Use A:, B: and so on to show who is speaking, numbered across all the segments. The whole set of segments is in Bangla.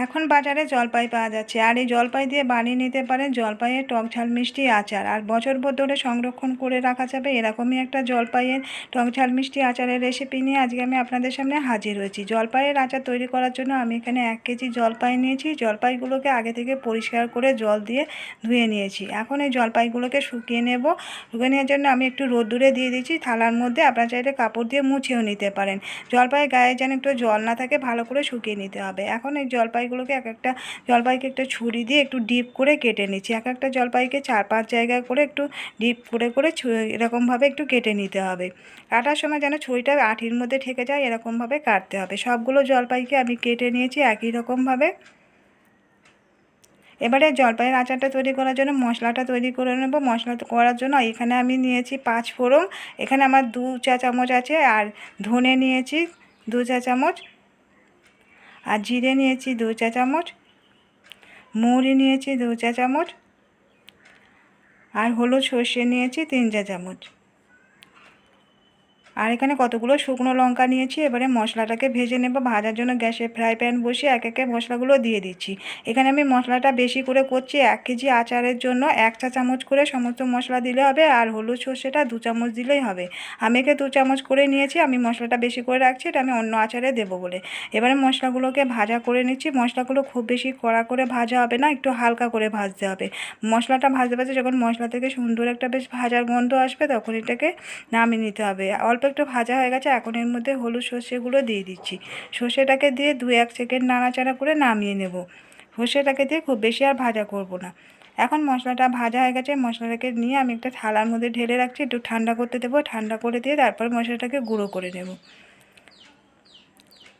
A: এখন বাজারে জলপাই পাওয়া যাচ্ছে, আর এই জলপাই দিয়ে বানিয়ে নিতে পারেন জলপাইয়ের টক ঝাল মিষ্টি আচার। আর বছরভর ধরে সংরক্ষণ করে রাখা যাবে এরকমই একটা জলপাইয়ের টক ঝাল মিষ্টি আচারের রেসিপি নিয়ে আজকে আমি আপনাদের সামনে হাজির হয়েছি। জলপাইয়ের আচার তৈরি করার জন্য আমি এখানে 1 কেজি জলপাই নিয়েছি। জলপাইগুলোকে আগে থেকে পরিষ্কার করে জল দিয়ে ধুয়ে নিয়েছি। এখন এই জলপাইগুলোকে শুকিয়ে নেব। শুকিয়ে নেওয়ার জন্য আমি একটু রোদ্দুরে দিয়ে দিচ্ছি থালার মধ্যে। আপনারা চাইলে কাপড় দিয়ে মুছেও নিতে পারেন। জলপাইয়ের গায়ে যেন একটু জল না থাকে, ভালো করে শুকিয়ে নিতে হবে। এখন এই জলপাইগুলোকে একটা জলপাইকে একটা ছুরি দিয়ে একটু ডিপ করে কেটে নিচ্ছি। একটা জলপাইকে 4-5 জায়গায় করে একটু ডিপ করে এরকমভাবে একটু কেটে নিতে হবে। কাটার সময় যেন ছুরিটা আঁটির মধ্যে ঠেকে যায় এরকমভাবে কাটতে হবে। সবগুলো জলপাইকে আমি কেটে নিয়েছি একই রকমভাবে। এবারে জলপাইয়ের আচারটা তৈরি করার জন্য মশলাটা তৈরি করে নেব। মশলা করার জন্য এখানে আমি নিয়েছি 5 ফোড়ন, এখানে আমার 2 চা চামচ আছে, আর ধনে নিয়েছি 2 চা চামচ, আর জিরে নিয়েছি 2 চা চামচ, মৌরি নিয়েছি 2 চা চামচ, আর হলুদ সর্ষে নিয়েছি 3 চা চামচ, আর এখানে কতগুলো শুকনো লঙ্কা নিয়েছি। এবারে মশলাটাকে ভেজে নেব। ভাজার জন্য গ্যাসে ফ্রাই প্যান বসিয়ে এক একে মশলাগুলো দিয়ে দিচ্ছি। এখানে আমি মশলাটা বেশি করে করছি। 1 কেজি আচারের জন্য 1 চা চামচ করে সমস্ত মশলা দিলে হবে, আর হলুদ সর্ষেটা 2 চামচ দিলেই হবে। আমি একে 2 চামচ করে নিয়েছি। আমি মশলাটা বেশি করে রাখছি, এটা আমি অন্য আচারে দেবো বলে। এবারে মশলাগুলোকে ভাজা করে নিচ্ছি। মশলাগুলো খুব বেশি কড়া করে ভাজা হবে না, একটু হালকা করে ভাজতে হবে। মশলাটা ভাজতে ভাজতে যখন মশলা থেকে সুন্দর একটা বেশ ভাজার গন্ধ আসবে তখন এটাকে নামিয়ে নিতে হবে। অল্প একটু ভাজা হয়ে গেছে, এখন এর মধ্যে হলুদ সর্ষেগুলো দিয়ে দিচ্ছি। সর্ষেটাকে দিয়ে 2-1 সেকেন্ড নাড়াচাড়া করে নামিয়ে নেব। সর্ষেটাকে দিয়ে খুব বেশি আর ভাজা করব না। এখন মশলাটা ভাজা হয়ে গেছে, মশলাটাকে নিয়ে আমি একটা থালার মধ্যে ঢেলে রাখছি। একটু ঠান্ডা করতে দেবো। ঠান্ডা করে দিয়ে তারপর মশলাটাকে গুঁড়ো করে নেব।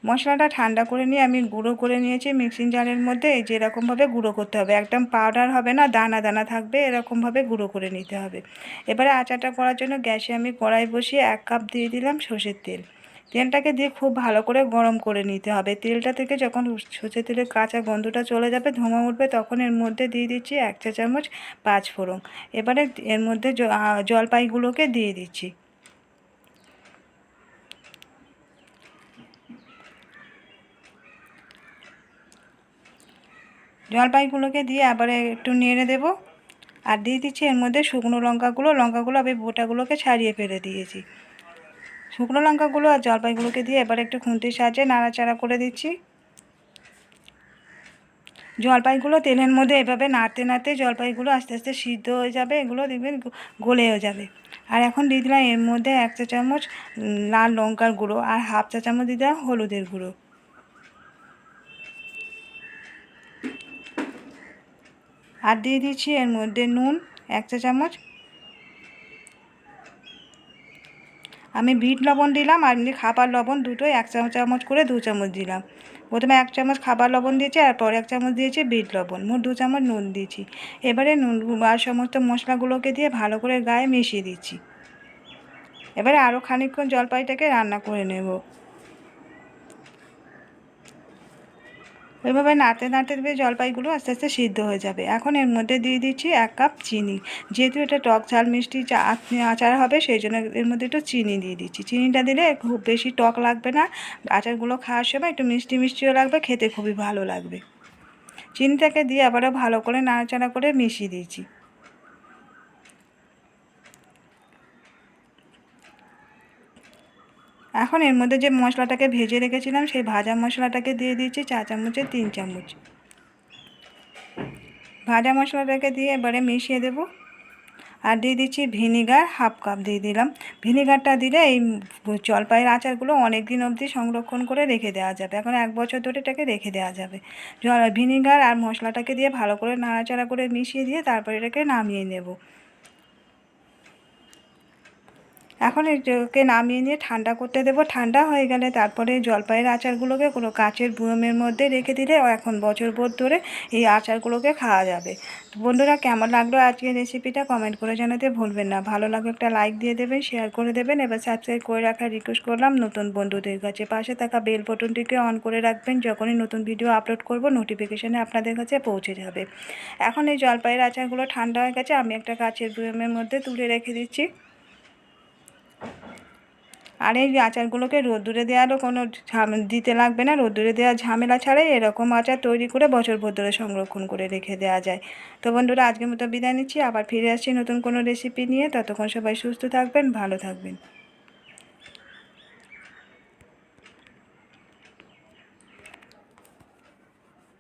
A: মশলাটা ঠান্ডা করে নিয়ে আমি গুঁড়ো করে নিয়েছি মিক্সিং জারের মধ্যে। এই যে এরকমভাবে গুঁড়ো করতে হবে, একদম পাউডার হবে না, দানা দানা থাকবে, এরকমভাবে গুঁড়ো করে নিতে হবে। এবারে আচারটা করার জন্য গ্যাসে আমি কড়াই বসিয়ে 1 কাপ দিয়ে দিলাম সর্ষের তেল। তেলটাকে দিয়ে খুব ভালো করে গরম করে নিতে হবে। তেলটা থেকে যখন সর্ষের তেলের কাঁচা গন্ধটা চলে যাবে, ধোঁয়া উঠবে, তখন এর মধ্যে দিয়ে দিচ্ছি 1 চা চামচ 5 ফোড়ন। এবারে এর মধ্যে জলপাইগুলোকে দিয়ে দিচ্ছি। জলপাইগুলোকে দিয়ে আবার একটু নেড়ে দেব। আর দিয়ে দিচ্ছি এর মধ্যে শুকনো লঙ্কাগুলো আমি বোটাগুলোকে ছাড়িয়ে ফেলে দিয়েছি। শুকনো লঙ্কাগুলো আর জলপাইগুলোকে দিয়ে এবার একটু খুন্তির সাহায্যে নাড়াচাড়া করে দিচ্ছি। জলপাইগুলো তেলের মধ্যে এভাবে নাড়তে নাড়তে জলপাইগুলো আস্তে আস্তে সিদ্ধ হয়ে যাবে, এগুলো দেখবেন গলেও যাবে। আর এখন দিয়ে দিলাম এর মধ্যে 1 চা চামচ লাল লঙ্কার গুঁড়ো, আর হাফ চা চামচ দিয়ে দিলাম হলুদের গুঁড়ো। আর দিয়ে দিচ্ছি এর মধ্যে নুন 1 চা চামচ। আমি বিট লবণ দিলাম, আর এমনি খাবার লবণ দুটোই 1 চামচ করে 2 চামচ দিলাম। প্রথমে 1 চামচ খাবার লবণ দিয়েছি, আর পরে 1 চামচ দিয়েছি বিট লবণ, মোট 2 চামচ নুন দিয়েছি। এবারে নুন আর সমস্ত মশলাগুলোকে দিয়ে ভালো করে গায়ে মিশিয়ে দিচ্ছি। এবারে আরও খানিকক্ষণ জলপাইটাকে রান্না করে নেব। ওইভাবে নাড়তে নাড়তে দেবে, জলপাইগুলো আস্তে আস্তে সিদ্ধ হয়ে যাবে। এখন এর মধ্যে দিয়ে দিচ্ছি 1 কাপ চিনি। যেহেতু এটা টক ঝাল মিষ্টি আচার হবে, সেই জন্য এর মধ্যে একটু চিনি দিয়ে দিচ্ছি। চিনিটা দিলে খুব বেশি টক লাগবে না, আচারগুলো খাওয়ার সময় একটু মিষ্টি মিষ্টিও লাগবে, খেতে খুবই ভালো লাগবে। চিনিটাকে দিয়ে আবারও ভালো করে নাড়াচাড়া করে মিশিয়ে দিয়েছি। এখন এর মধ্যে যে মশলাটাকে ভেজে রেখেছিলাম সেই ভাজা মশলাটাকে দিয়ে দিচ্ছি 4 চামচে 3 চামচ। ভাজা মশলাটাকে দিয়ে এবারে মিশিয়ে দেব। আর দিয়ে দিচ্ছি ভিনিগার, হাফ কাপ দিয়ে দিলাম। ভিনিগারটা দিলে এই জলপাইয়ের আচারগুলো অনেক দিন অবধি সংরক্ষণ করে রেখে দেওয়া যাবে, এখন 1 বছর ধরে এটাকে রেখে দেওয়া যাবে। ভিনিগার আর মশলাটাকে দিয়ে ভালো করে নাড়াচাড়া করে মিশিয়ে দিয়ে তারপরে এটাকে নামিয়ে নেব। এখন এটাকে নামিয়ে নিয়ে ঠান্ডা করতে দেবো। ঠান্ডা হয়ে গেলে তারপরে জলপাইয়ের আচারগুলোকে কোনো কাচের বয়মের মধ্যে রেখে দিলে এখন বছরভর ধরে এই আচারগুলোকে খাওয়া যাবে। তো বন্ধুরা, কেমন লাগলো আজকের রেসিপিটা কমেন্ট করে জানাতে ভুলবেন না। ভালো লাগলে একটা লাইক দিয়ে দেবেন, শেয়ার করে দেবেন। এবার সাবস্ক্রাইব করে রাখার রিকোয়েস্ট করলাম নতুন বন্ধুদের কাছে। পাশে থাকা বেল বাটনটিকে অন করে রাখবেন, যখনই নতুন ভিডিও আপলোড করব নোটিফিকেশানে আপনাদের কাছে পৌঁছে যাবে। এখন এই জলপাইয়ের আচারগুলো ঠান্ডা হয়ে গেছে, আমি একটা কাচের বয়মের মধ্যে তুলে রেখে দিচ্ছি। আর এই আচারগুলোকে রোদ্দুরে দেওয়ারও কোনো দিতে লাগবে না, রোদ্দুরে দেওয়ার ঝামেলা ছাড়াই এরকম আচার তৈরি করে বছরভর ধরে সংরক্ষণ করে রেখে দেওয়া যায়। তো বন্ধুরা, আজকের মতো বিদায় নিচ্ছি, আবার ফিরে আসছি নতুন কোনো রেসিপি নিয়ে। ততক্ষণ সবাই সুস্থ থাকবেন, ভালো থাকবেন।